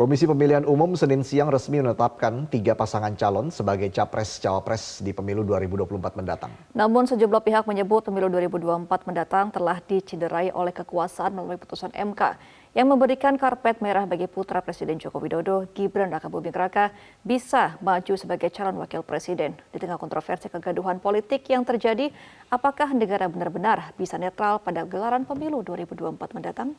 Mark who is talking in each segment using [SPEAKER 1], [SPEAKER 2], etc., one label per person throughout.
[SPEAKER 1] Komisi Pemilihan Umum Senin siang resmi menetapkan 3 pasangan calon sebagai capres-cawapres di pemilu 2024 mendatang.
[SPEAKER 2] Namun sejumlah pihak menyebut pemilu 2024 mendatang telah dicederai oleh kekuasaan melalui putusan MK yang memberikan karpet merah bagi putra Presiden Joko Widodo, Gibran Rakabuming Raka, bisa maju sebagai calon wakil presiden. Di tengah kontroversi kegaduhan politik yang terjadi, apakah negara benar-benar bisa netral pada gelaran pemilu 2024 mendatang?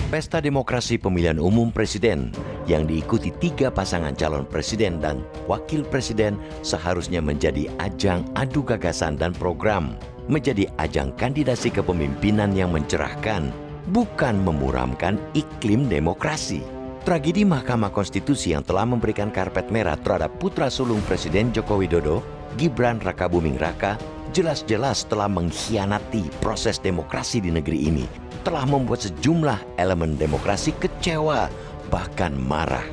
[SPEAKER 3] Pesta demokrasi pemilihan umum presiden yang diikuti 3 pasangan calon presiden dan wakil presiden seharusnya menjadi ajang adu gagasan dan program, menjadi ajang kandidasi kepemimpinan yang mencerahkan, bukan memuramkan iklim demokrasi. Tragedi Mahkamah Konstitusi yang telah memberikan karpet merah terhadap putra sulung Presiden Joko Widodo, Gibran Rakabuming Raka, jelas-jelas telah mengkhianati proses demokrasi di negeri ini, telah membuat sejumlah elemen demokrasi kecewa, bahkan marah.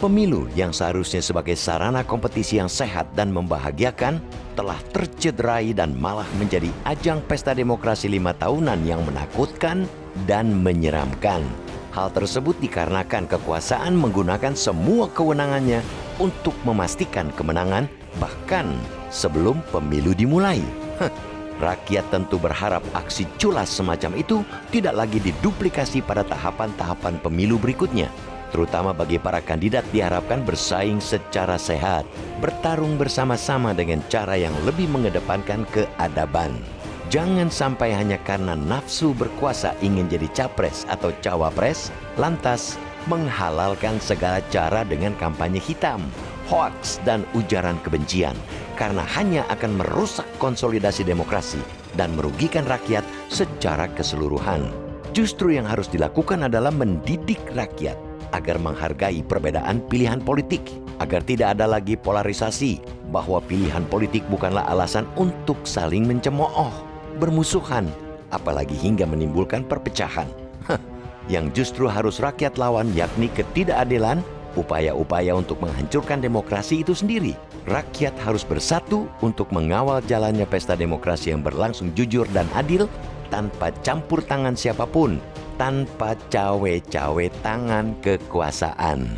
[SPEAKER 3] Pemilu yang seharusnya sebagai sarana kompetisi yang sehat dan membahagiakan telah tercederai dan malah menjadi ajang pesta demokrasi 5 tahunan yang menakutkan dan menyeramkan. Hal tersebut dikarenakan kekuasaan menggunakan semua kewenangannya untuk memastikan kemenangan bahkan sebelum pemilu dimulai. Rakyat tentu berharap aksi culas semacam itu tidak lagi diduplikasi pada tahapan-tahapan pemilu berikutnya. Terutama bagi para kandidat diharapkan bersaing secara sehat, bertarung bersama-sama dengan cara yang lebih mengedepankan keadaban. Jangan sampai hanya karena nafsu berkuasa ingin jadi capres atau cawapres, lantas menghalalkan segala cara dengan kampanye hitam, hoaks dan ujaran kebencian, karena hanya akan merusak konsolidasi demokrasi dan merugikan rakyat secara keseluruhan. Justru yang harus dilakukan adalah mendidik rakyat agar menghargai perbedaan pilihan politik, agar tidak ada lagi polarisasi bahwa pilihan politik bukanlah alasan untuk saling mencemooh, bermusuhan, apalagi hingga menimbulkan perpecahan. Yang justru harus rakyat lawan yakni ketidakadilan, upaya-upaya untuk menghancurkan demokrasi itu sendiri. Rakyat harus bersatu untuk mengawal jalannya pesta demokrasi yang berlangsung jujur dan adil tanpa campur tangan siapapun, tanpa cawe-cawe tangan kekuasaan.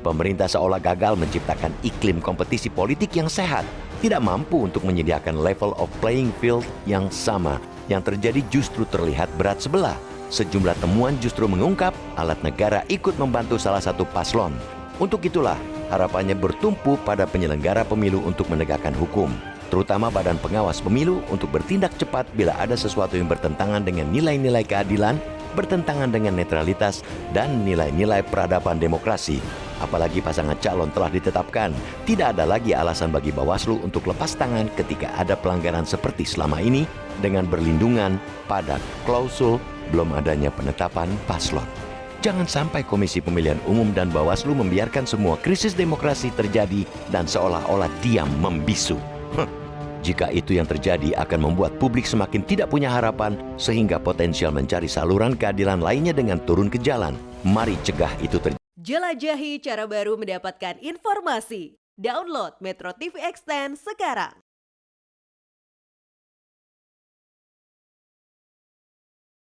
[SPEAKER 3] Pemerintah seolah gagal menciptakan iklim kompetisi politik yang sehat, tidak mampu untuk menyediakan level of playing field yang sama. Yang terjadi justru terlihat berat sebelah. Sejumlah temuan justru mengungkap alat negara ikut membantu salah satu paslon. Untuk itulah harapannya bertumpu pada penyelenggara pemilu untuk menegakkan hukum, terutama Badan Pengawas Pemilu untuk bertindak cepat bila ada sesuatu yang bertentangan dengan nilai-nilai keadilan, bertentangan dengan netralitas dan nilai-nilai peradaban demokrasi. Apalagi pasangan calon telah ditetapkan, tidak ada lagi alasan bagi Bawaslu untuk lepas tangan ketika ada pelanggaran seperti selama ini dengan berlindungan pada klausul belum adanya penetapan paslon. Jangan sampai Komisi Pemilihan Umum dan Bawaslu membiarkan semua krisis demokrasi terjadi dan seolah-olah diam membisu. Jika itu yang terjadi akan membuat publik semakin tidak punya harapan sehingga potensial mencari saluran keadilan lainnya dengan turun ke jalan. Mari cegah itu terjadi.
[SPEAKER 4] Jelajahi cara baru mendapatkan informasi. Download Metro TV Extend sekarang.